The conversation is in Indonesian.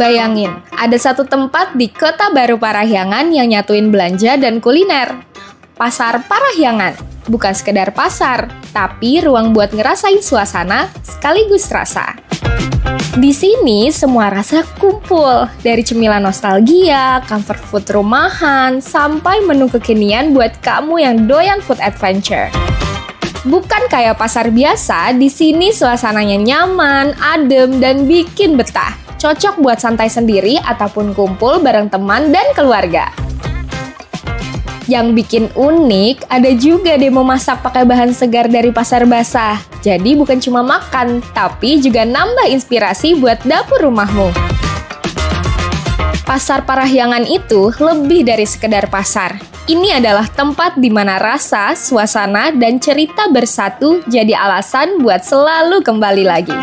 Bayangin, ada satu tempat di Kota Baru Parahyangan yang nyatuin belanja dan kuliner. Pasar Parahyangan, bukan sekedar pasar, tapi ruang buat ngerasain suasana sekaligus rasa. Di sini semua rasa kumpul, dari cemilan nostalgia, comfort food rumahan, sampai menu kekinian buat kamu yang doyan food adventure. Bukan kayak pasar biasa, di sini suasananya nyaman, adem, dan bikin betah. Cocok buat santai sendiri ataupun kumpul bareng teman dan keluarga. Yang bikin unik, ada juga demo masak pakai bahan segar dari pasar basah. Jadi bukan cuma makan, tapi juga nambah inspirasi buat dapur rumahmu. Pasar Parahyangan itu lebih dari sekedar pasar. Ini adalah tempat di mana rasa, suasana, dan cerita bersatu jadi alasan buat selalu kembali lagi.